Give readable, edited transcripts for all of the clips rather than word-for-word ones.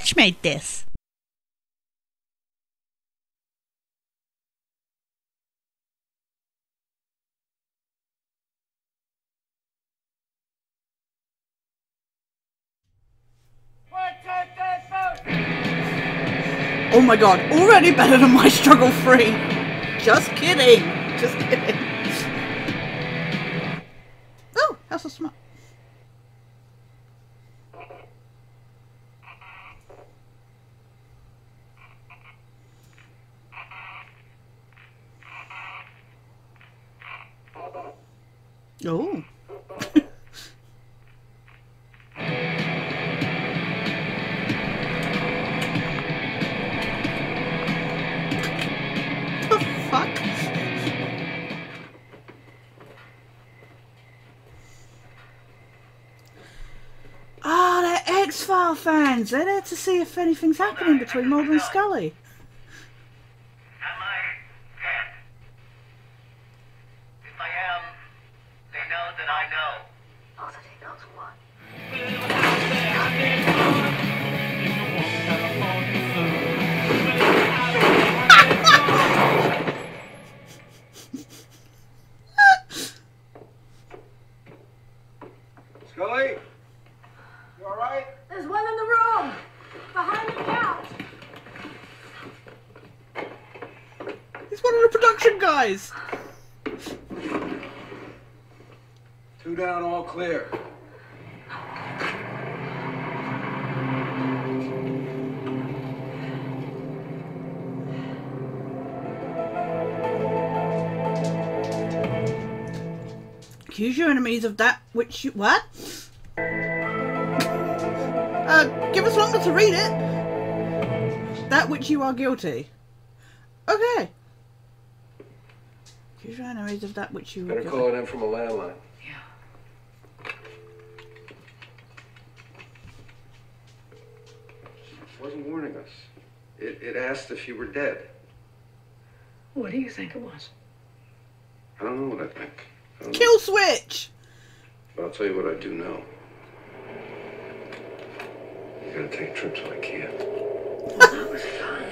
Sketch made this. Oh my god, already better than my struggle free. Just kidding. Just kidding. Oh, that's so smart. Oh. X-File fans, they're there to see if anything's happening between Mulder and Scully. Am I dead? If I am, they know that I know. Also, they knows what. Scully? You alright? There's one in the room! Behind the couch! He's one of the production guys! 2 down, all clear. Accuse your enemies of that which you... What? Give us longer to read it. That which you are guilty. Okay. Accuse your enemies of that which you are guilty. Better call it in from a landline. Yeah. It wasn't warning us. It asked if you were dead. What do you think it was? I don't know what I think. I don't know. Kill switch! But I'll tell you what I do know. You gotta take a trip to IKEA. That was fun.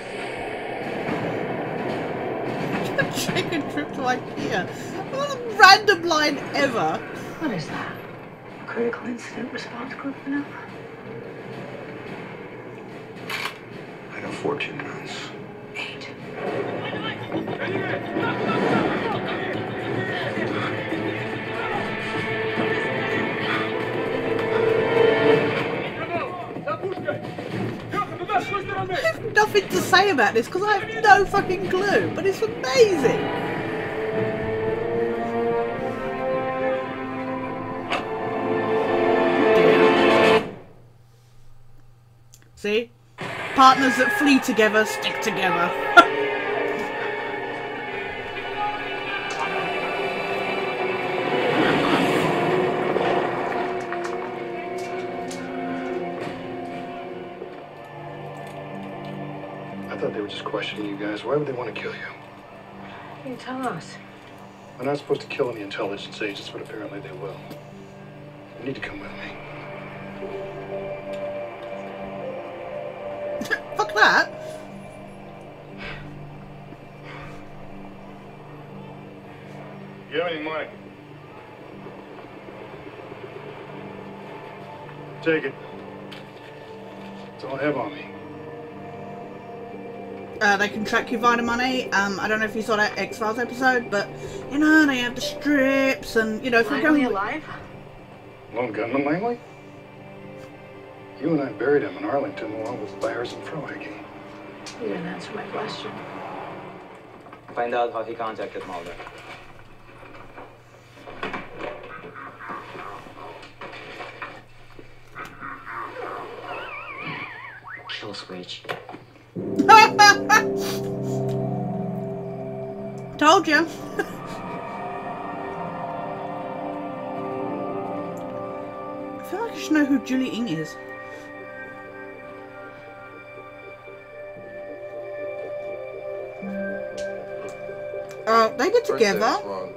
Take a trip to IKEA. What a random line ever. What is that? A critical incident response group now? I got 14 rounds. 8. I have nothing to say about this because I have no fucking clue, but it's amazing. See? Partners that flee together stick together. I thought they were just questioning you guys. Why would they want to kill you? You tell us. We're not supposed to kill any intelligence agents, but apparently they will. You need to come with me. Fuck that. You have any money? Take it. That's all I have on me. They can track you via the money. I don't know if you saw that X-Files episode, but you know they have the strips, and you know if you're Langley going. alive? Lone gunman Langley? You and I buried him in Arlington along with Byers and Frohage. You didn't answer my question. Find out how he contacted Mulder. Kill switch. Told you. I feel like I should know who Julie Ng is. They get together. Birthday's wrong.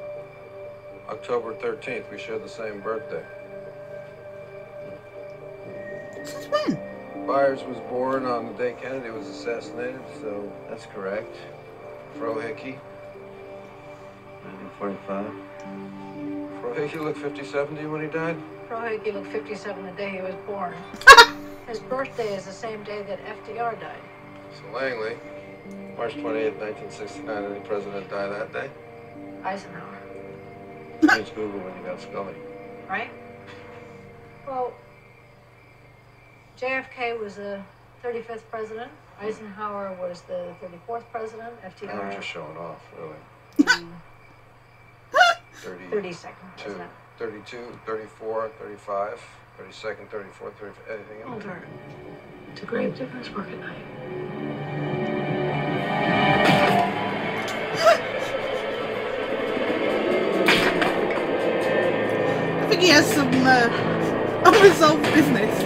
October 13th. We share the same birthday. Since when? Byers was born on the day Kennedy was assassinated, so that's correct. Frohickey, 1945. Frohickey looked 57 to you when he died? Frohickey looked 57 the day he was born. His birthday is the same day that FDR died. So Langley, March 28, 1969, any president die that day? Eisenhower. Just Google when you got Scully. Right? Well, JFK was the 35th president. Eisenhower was the 34th president. FDR. I'm just showing off, really. 32nd president. 32, 34, 35, 32nd, 34, 35, anything else? Older. It's a grave difference work at night. I think he has some unresolved business.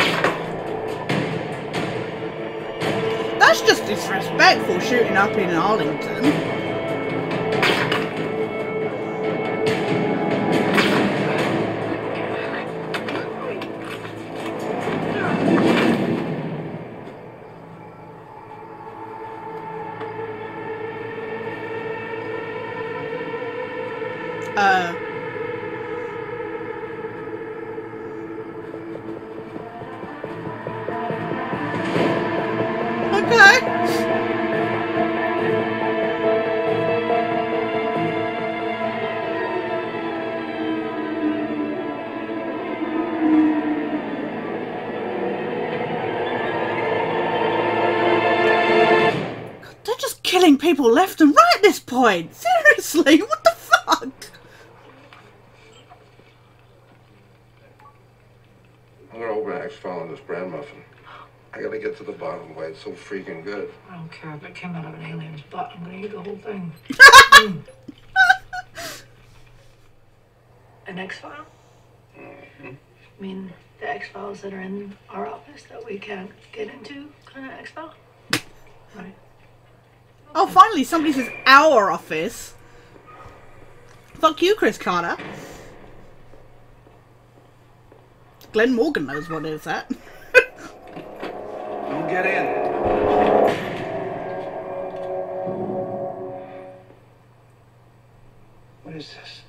That's just disrespectful, shooting up in Arlington. Okay. They're just killing people left and right at this point. Seriously, what the fuck? I'm gonna open an X-file on this bran muffin. I gotta get to the bottom of why it's so freaking good. I don't care if it came out of an alien's butt. I'm gonna eat the whole thing. An X-file? Mm-hmm. I mean, the X-files that are in our office that we can't get into kind of X-file? Right. Oh, finally, somebody says our office. Fuck you, Chris Carter. Glenn Morgan knows what it is that. Don't get in. What is this?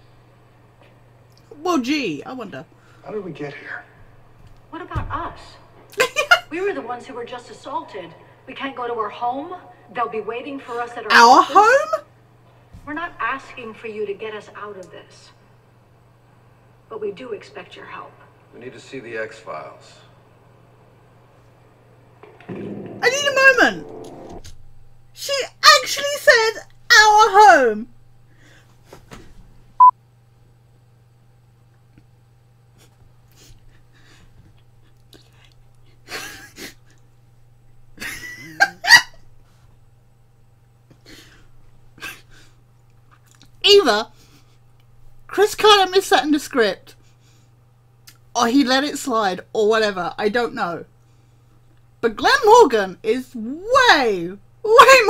Well, gee, I wonder. How did we get here? What about us? We were the ones who were just assaulted. We can't go to our home. They'll be waiting for us at our Our office. home? We're not asking for you to get us out of this. But we do expect your help. We need to see the X-files. I need a moment. She actually said our home. Either Chris Carter missed that in the script, or he let it slide, or whatever. I don't know. But Glenn Morgan is way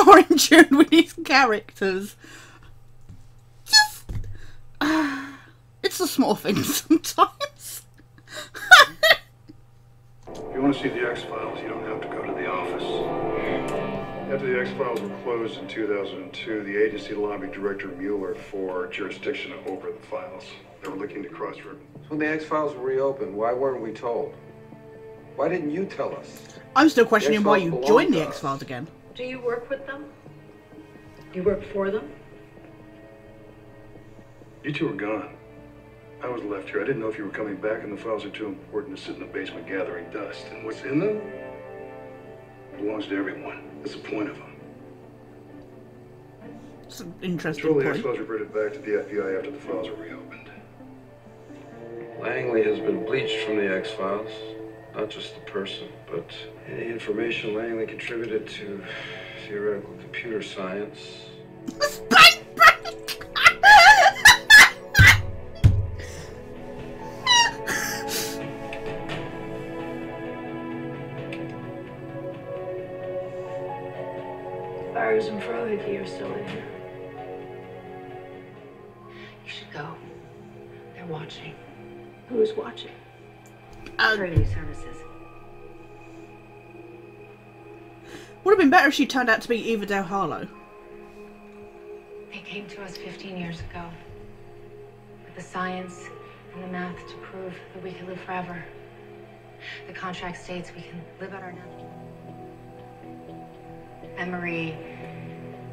more in tune with these characters. Just, it's the small things sometimes. If you want to see the X-Files, you don't have to go to the office. After the X-Files were closed in 2002, the agency lobbied Director Mueller for jurisdiction over the files. They were looking to cross-reference. When the X-files were reopened, why weren't we told? Why didn't you tell us? I'm still questioning why X-Files you belong joined to the us. X-Files again. Do you work with them? Do you work for them? You two were gone. I was left here. I didn't know if you were coming back, and the files are too important to sit in the basement gathering dust. And what's in them belongs to everyone. That's the point of them. It's an interesting Control the point. X-Files reverted back to the FBI after the files were reopened. Langley has been bleached from the X-Files. Not just the person, but any information Langley contributed to theoretical computer science. Spike break! Byers and Frohickey are still in here. You should go. They're watching. Who is watching? Uh, Security services. Would have been better if she turned out to be Eva Del Harlow. They came to us 15 years ago with the science and the math to prove that we can live forever. The contract states we can live at our natural. Memory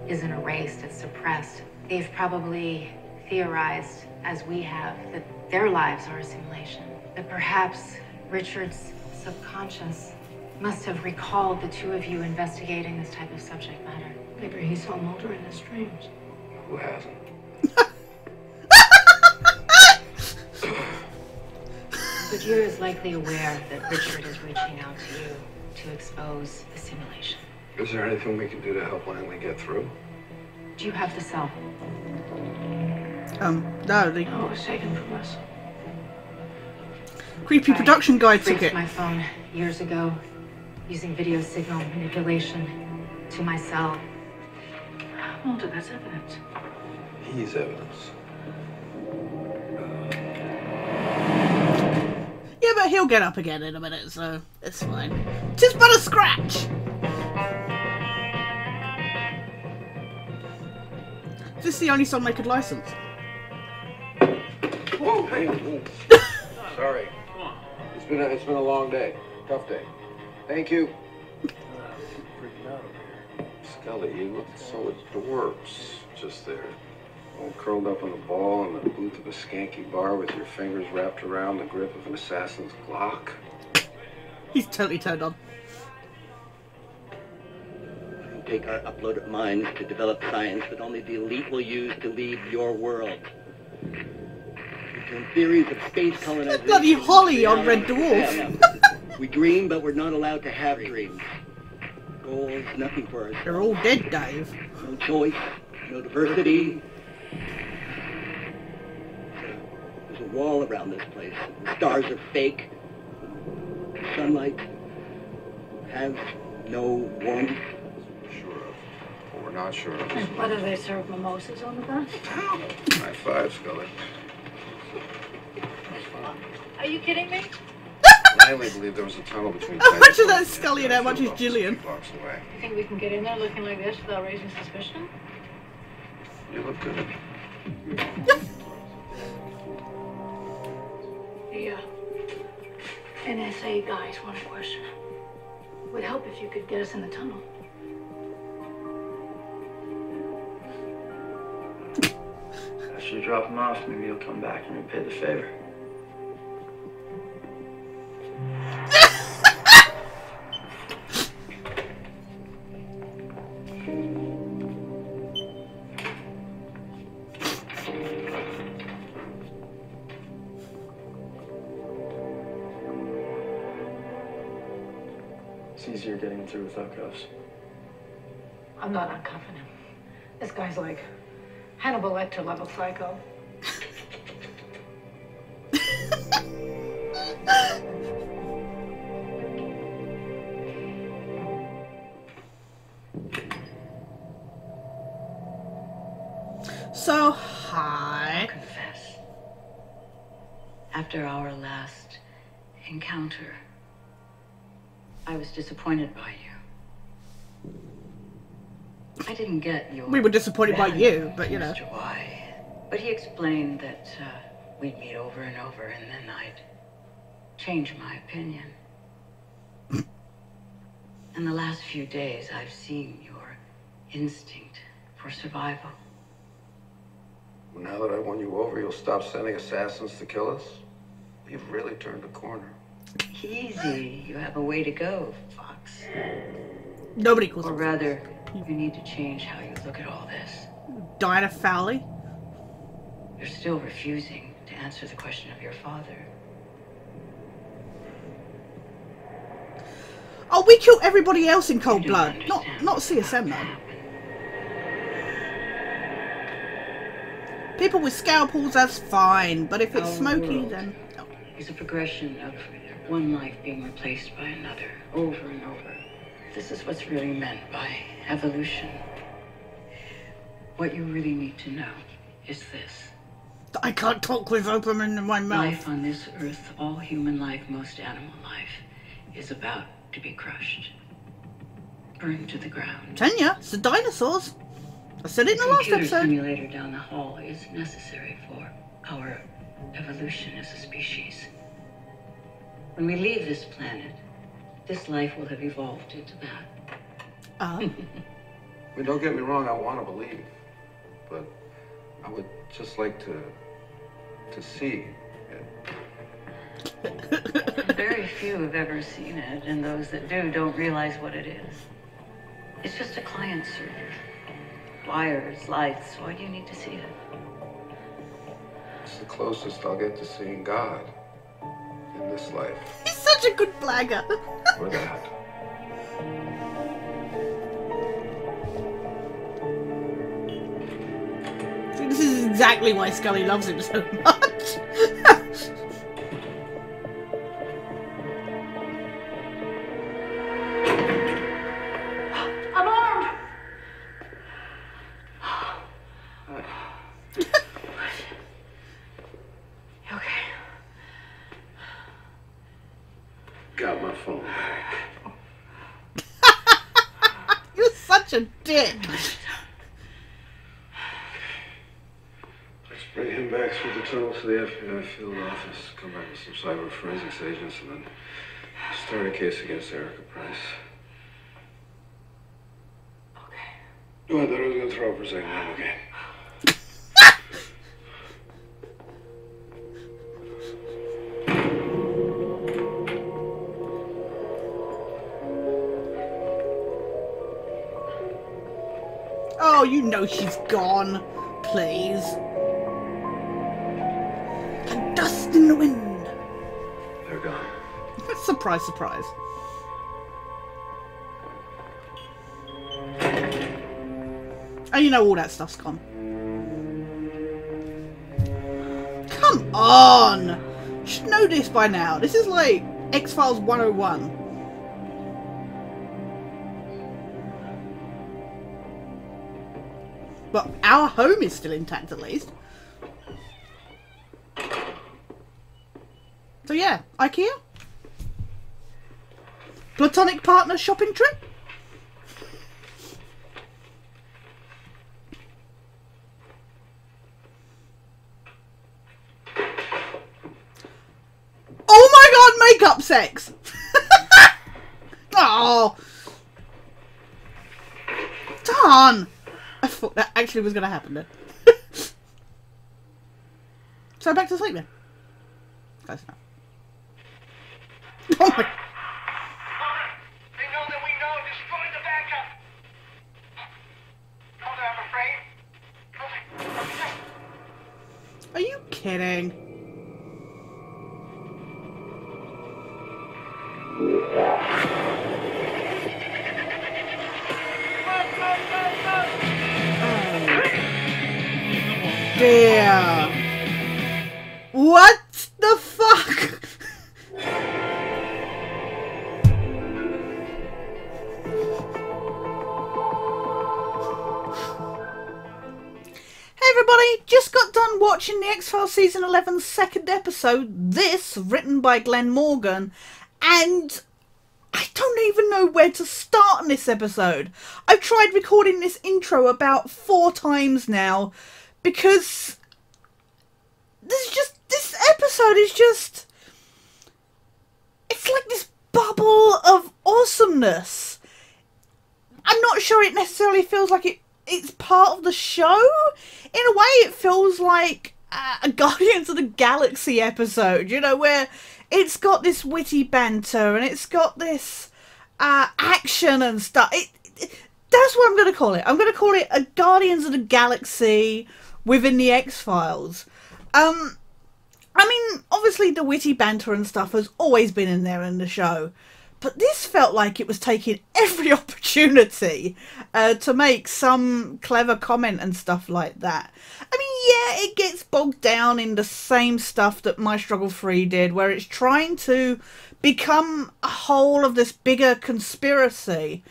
isn't erased, it's suppressed. They've probably theorized, as we have, that their lives are a simulation. That perhaps Richard's subconscious must have recalled the two of you investigating this type of subject matter. Maybe he saw Mulder in his dreams. Who hasn't? Goodyear is likely aware that Richard is reaching out to you to expose the simulation. Is there anything we can do to help Langley get through? Do you have the cell? No, the No, it was taken from us. creepy production guy took Freaked it. my phone years ago, using video signal manipulation to my cell. Mulder, that's evidence. He's evidence. Yeah, but he'll get up again in a minute, so it's fine. Tis but a scratch! Is this the only song they could license? Whoa, hey. Whoa. Sorry. It's been a long day. Tough day. Thank you. Scully, you look so adorbs just there. All curled up on the ball in the booth of a skanky bar with your fingers wrapped around the grip of an assassin's Glock. He's totally turned on. Take our uploaded minds to develop science that only the elite will use to lead your world. We turn theories of space colonization. Bloody Holly on Red Dwarf. We dream, but we're not allowed to have dreams. Goals, nothing for us. They're all dead, Dave. No choice, no diversity. There's a wall around this place. The stars are fake. The sunlight has no warmth. Sure of. What we're not sure of. And whether they serve mimosas on the bus? High five, Scully. Are you kidding me? Langley believed there was a tunnel between. How much of that is Scully and how much is Gillian? Blocks away. You think we can get in there looking like this without raising suspicion? You look good. The NSA guys want a question. Would help if you could get us in the tunnel. After you drop him off, maybe you'll come back and repay the favor. It's easier getting through without cuffs. I'm not uncuffing him. This guy's like Hannibal Lecter level psycho. So, hi. I'll confess. After our last encounter, I was disappointed by you. I didn't get your... We were disappointed by you, but you know. Mr. Y. But he explained that we'd meet over and over, and then I'd change my opinion. In the last few days, I've seen your instinct for survival. Well, now that I won you over, you'll stop sending assassins to kill us? You've really turned a corner. Easy. You have a way to go, Fox. Nobody calls Or him rather, you need to change how you look at all this. Diana Fowley. You're still refusing to answer the question of your father. Oh, we killed everybody else in cold You don't blood. Not understand CSM how though. it People with scalpels, that's fine. But if it's Our smoky, world then no. It's a progression of one life being replaced by another, over and over. This is what's really meant by evolution. What you really need to know is this. I can't talk with open in my mouth. Life on this earth, all human life, most animal life, is about to be crushed. burned to the ground. Tanya, it's the dinosaurs. I said it in the last computer episode. simulator down the hall is necessary for our evolution as a species. When we leave this planet, this life will have evolved into that. I mean, don't get me wrong, I want to believe, but I would just like to see it. Very few have ever seen it, and those that do don't realize what it is. It's just a client server. Wires, lights, why do you need to see it? It's the closest I'll get to seeing God in this life. He's such a good blagger. Or that. This is exactly why Scully loves him so much. I'm armed! You okay? Got my phone back. You're such a dick. Let's bring him back through the tunnel to the FBI field office, come back with some cyber forensics agents, and then start a case against Erica Price. Okay. Oh, I thought I was going to throw up for a second. I'm okay. Oh, you know she's gone. Please. Like dust in the wind. They're gone. Surprise, surprise. Oh, you know all that stuff's gone. Come on! You should know this by now. This is like X-Files 101. But our home is still intact, at least. So yeah, IKEA. Platonic partner shopping trip. Oh my god, makeup sex! Oh, darn! I thought that actually was going to happen then. So back to sleep then. Close enough. Oh my... They know that we know. Destroy the backup. Mother, I'm afraid. Are you kidding? Dear. What the fuck? Hey everybody, just got done watching the X-Files Season 11's second episode, this, written by Glenn Morgan, and I don't even know where to start on this episode. I've tried recording this intro about 4 times now, because this episode is just, it's like this bubble of awesomeness. I'm not sure it necessarily feels like it's part of the show. In a way, it feels like a Guardians of the Galaxy episode, you know, where it's got this witty banter and it's got this action and stuff. That's what I'm going to call it. I'm going to call it a Guardians of the Galaxy within the X-Files. I mean, obviously the witty banter and stuff has always been in there in the show, but this felt like it was taking every opportunity to make some clever comment and stuff like that. I mean, yeah, it gets bogged down in the same stuff that My Struggle 3 did, where it's trying to become a whole of this bigger conspiracy.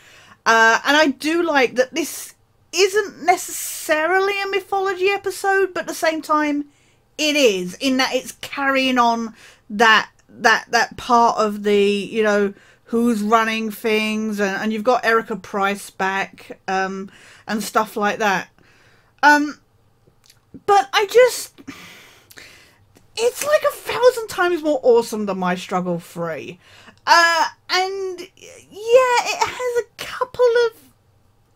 And I do like that this isn't necessarily a mythology episode, but at the same time, it is, in that it's carrying on that part of the, you know, who's running things, and you've got Erica Price back, and stuff like that. But it's like 1,000 times more awesome than My Struggle 3. And yeah, it has a couple of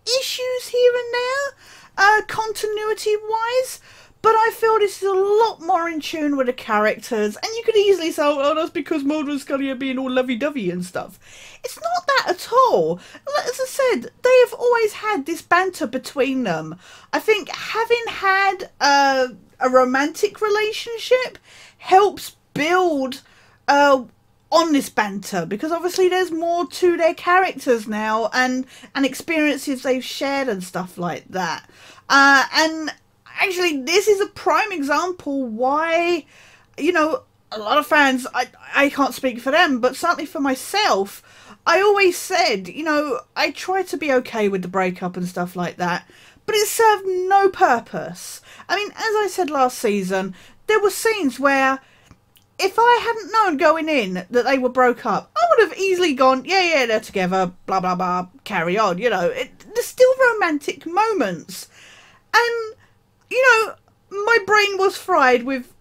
issues here and there, continuity wise, but I feel this is a lot more in tune with the characters, and you could easily say, oh, that's because Mulder and Scully are being all lovey-dovey and stuff. It's not that at all. As I said, they have always had this banter between them. I think having had a romantic relationship helps build on this banter, because obviously there's more to their characters now, and experiences they've shared and stuff like that. And actually, this is a prime example why, you know, a lot of fans, I can't speak for them, but certainly for myself, I always said, you know, I try to be okay with the breakup and stuff like that, but it served no purpose. I mean, as I said last season, there were scenes where if I hadn't known going in that they were broke up, I would have easily gone, yeah, they're together, blah, blah, blah, carry on, you know. There's still romantic moments. And, you know, my brain was fried with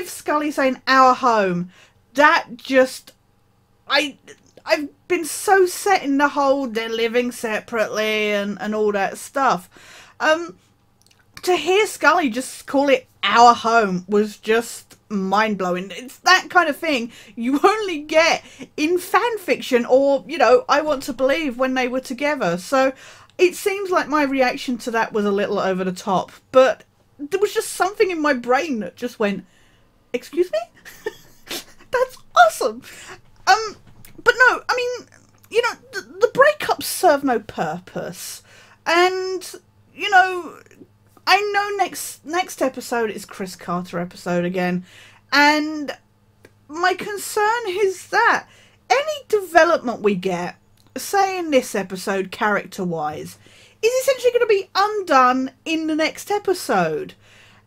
Scully saying, our home. That just, I've been so set in the whole they're living separately and all that stuff. To hear Scully just call it our home was just mind-blowing. It's that kind of thing you only get in fan fiction, or, you know, I Want to Believe when they were together. So it seems like my reaction to that was a little over the top, but there was just something in my brain that just went, excuse me? That's awesome. But no, I mean, you know, the breakups serve no purpose. And, you know, I know next episode is Chris Carter episode again, and my concern is that any development we get, say in this episode, character-wise, is essentially going to be undone in the next episode.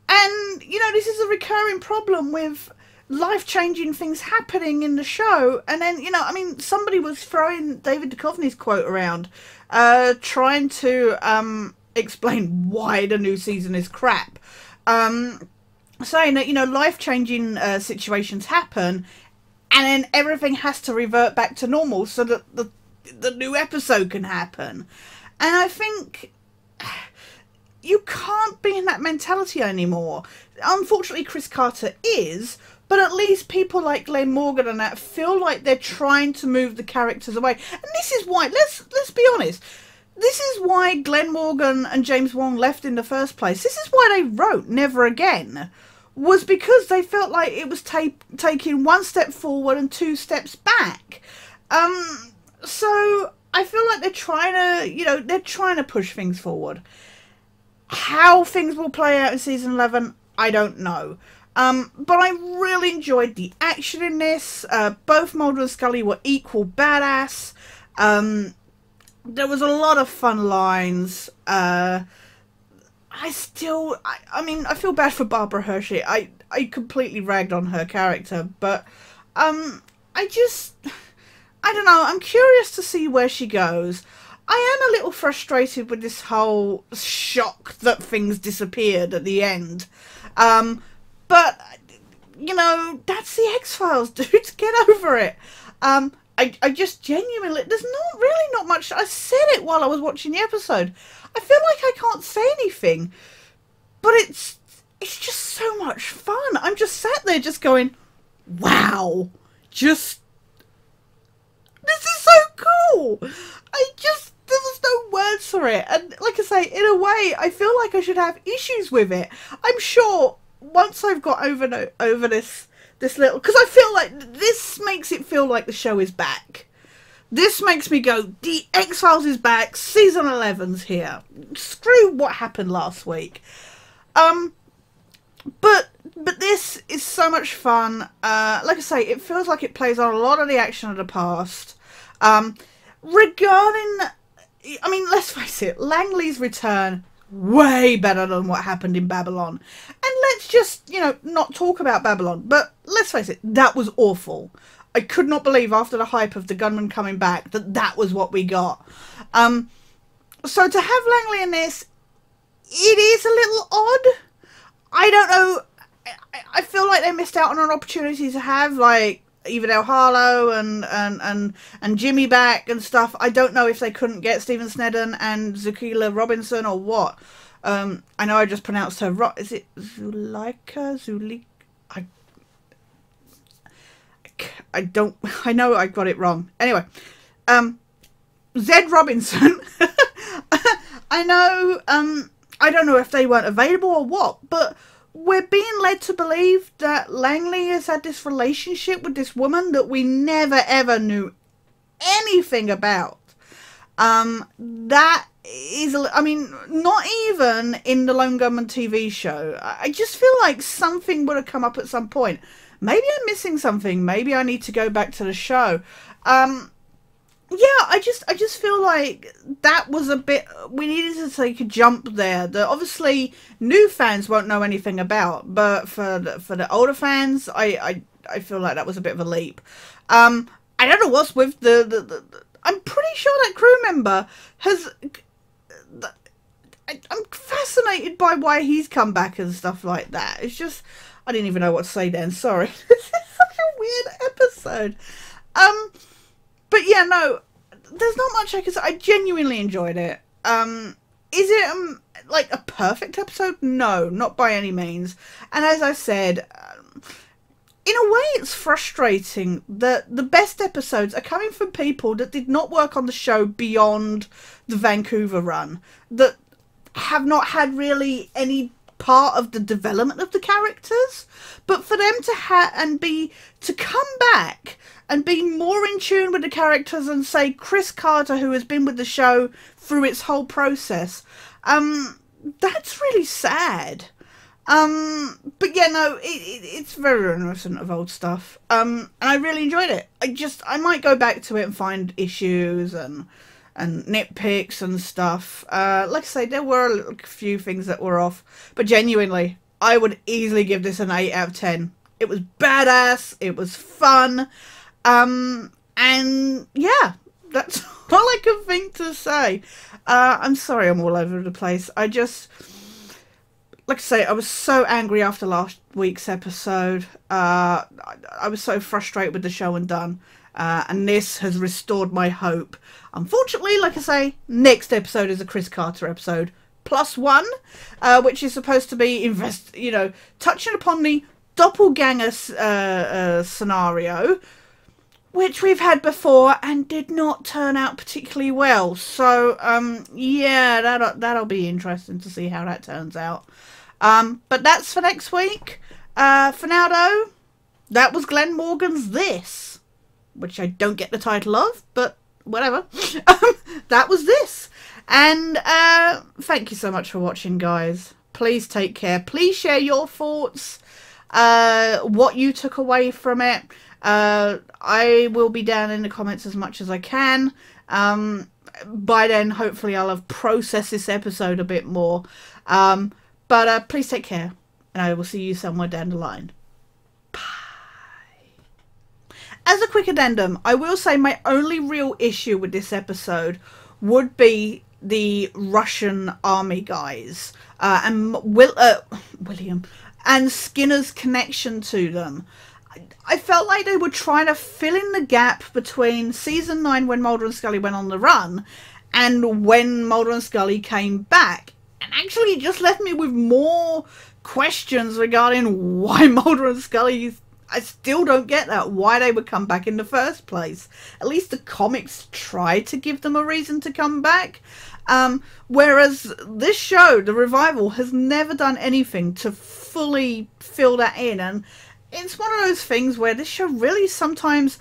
And, you know, this is a recurring problem with life-changing things happening in the show. And then, you know, I mean, somebody was throwing David Duchovny's quote around, trying to explain why the new season is crap. Saying that, you know, life-changing situations happen, and then everything has to revert back to normal so that the new episode can happen. And I think you can't be in that mentality anymore. Unfortunately, Chris Carter is, but at least people like Glenn Morgan and that feel like they're trying to move the characters away. And this is why, let's be honest, this is why Glenn Morgan and James Wong left in the first place. This is why they wrote Never Again, was because they felt like it was taking one step forward and two steps back. So I feel like they're trying to, you know, they're trying to push things forward. How things will play out in season 11, I don't know. But I really enjoyed the action in this. Both Mulder and Scully were equal badass. There was a lot of fun lines. I mean, I feel bad for Barbara Hershey. I completely ragged on her character, but I don't know. I'm curious to see where she goes. I am a little frustrated with this whole shock that things disappeared at the end. But, you know, that's the X-Files, dude. Get over it. I just genuinely, there's not much. I said it while I was watching the episode. I feel like I can't say anything, but it's just so much fun. I'm just sat there just going, wow, this is so cool. There was no words for it. And like I say, in a way, I feel like I should have issues with it. I'm sure once I've got over this little, because I feel like this makes it feel like the show is back. This makes me go, the X-Files is back, season 11's here. Screw what happened last week. But this is so much fun. Like I say, it feels like it plays on a lot of the action of the past. Regarding, I mean, let's face it, Langley's return, way better than what happened in Babylon. And let's just, you know, not talk about Babylon, but let's face it, that was awful. I could not believe after the hype of the gunman coming back that was what we got. So to have Langley in this, it is a little odd. I don't know. I feel like they missed out on an opportunity to have like Evadale Harlow and Jimmy back and stuff. I don't know if they couldn't get Stephen Sneddon and Zucchila Robinson or what. I know I just pronounced her is it Zuleika? I know I got it wrong. Anyway, Zed Robinson. I know, I don't know if they weren't available or what, but we're being led to believe that Langley has had this relationship with this woman that we never ever knew anything about. That is, I mean, not even in the Lone Gunman TV show. I just feel like something would have come up at some point. Maybe I'm missing something. Maybe I need to go back to the show. Yeah, I just feel like that was a bit, we needed to take a jump there that obviously new fans won't know anything about, but for the older fans, I feel like that was a bit of a leap. I don't know what's with I'm pretty sure that crew member has, I'm fascinated by why he's come back and stuff like that. It's just, I didn't even know what to say then, sorry. This is such a weird episode. But yeah, no, there's not much I can say. I genuinely enjoyed it. Is it like a perfect episode? No, not by any means. And as I said, in a way it's frustrating that the best episodes are coming from people that did not work on the show beyond the Vancouver run, that have not had really any part of the development of the characters, but for them to come back and be more in tune with the characters and say Chris Carter, who has been with the show through its whole process, that's really sad. But yeah, no, it's very reminiscent of old stuff. And I really enjoyed it. I might go back to it and find issues and nitpicks and stuff. Like I say, there were a few things that were off, but genuinely, I would easily give this an 8 out of 10. It was badass, it was fun, and yeah, that's all I can think to say. I'm sorry I'm all over the place. Like I say, I was so angry after last week's episode. I was so frustrated with the show and done. And this has restored my hope. Unfortunately, like I say, next episode is a Chris Carter episode +1, which is supposed to be touching upon the doppelganger scenario, which we've had before and did not turn out particularly well. So yeah, that'll be interesting to see how that turns out. But that's for next week. For now though, that was Glenn Morgan's This, which I don't get the title of, but whatever. That was This. And thank you so much for watching, guys. Please take care. Please share your thoughts, what you took away from it. I will be down in the comments as much as I can. By then, hopefully, I'll have processed this episode a bit more. But please take care, and I will see you somewhere down the line. As a quick addendum, I will say my only real issue with this episode would be the Russian army guys and William and Skinner's connection to them. I felt like they were trying to fill in the gap between season 9 when Mulder and Scully went on the run and when Mulder and Scully came back. And actually it just left me with more questions regarding why Mulder and Scully, I still don't get that, why they would come back in the first place. At least the comics tried to give them a reason to come back. Whereas this show, The Revival, has never done anything to fully fill that in. And it's one of those things where this show really sometimes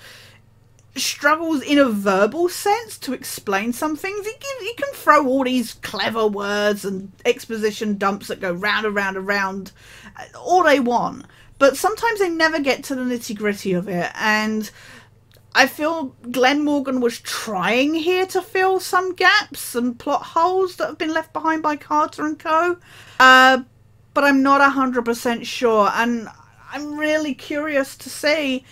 struggles in a verbal sense to explain some things. He can throw all these clever words and exposition dumps that go round and round and round all they want. But sometimes they never get to the nitty-gritty of it, and I feel Glenn Morgan was trying here to fill some gaps and plot holes that have been left behind by Carter and co. But I'm not 100% sure, and I'm really curious to see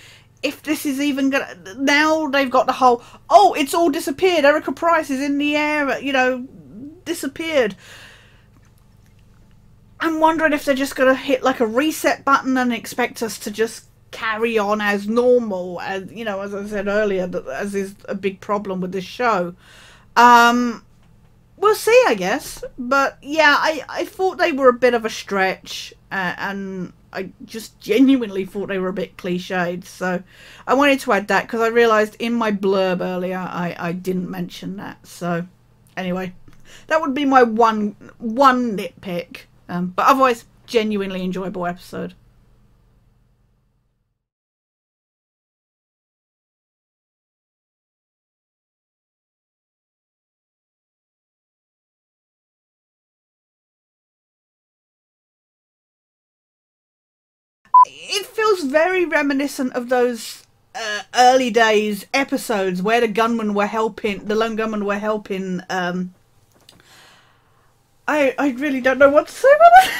if this is even gonna... Now they've got the whole, oh, it's all disappeared, Erica Price is in the air, you know, disappeared. I'm wondering if they're just gonna hit like a reset button and expect us to just carry on as normal, as you know, as I said earlier, as is a big problem with this show. We'll see, I guess. But yeah, I thought they were a bit of a stretch, and I just genuinely thought they were a bit cliched. So I wanted to add that because I realised in my blurb earlier I didn't mention that. So anyway, that would be my one nitpick. But otherwise, genuinely enjoyable episode. It feels very reminiscent of those early days episodes where the gunmen were helping, the lone gunmen were helping. I really don't know what to say about it.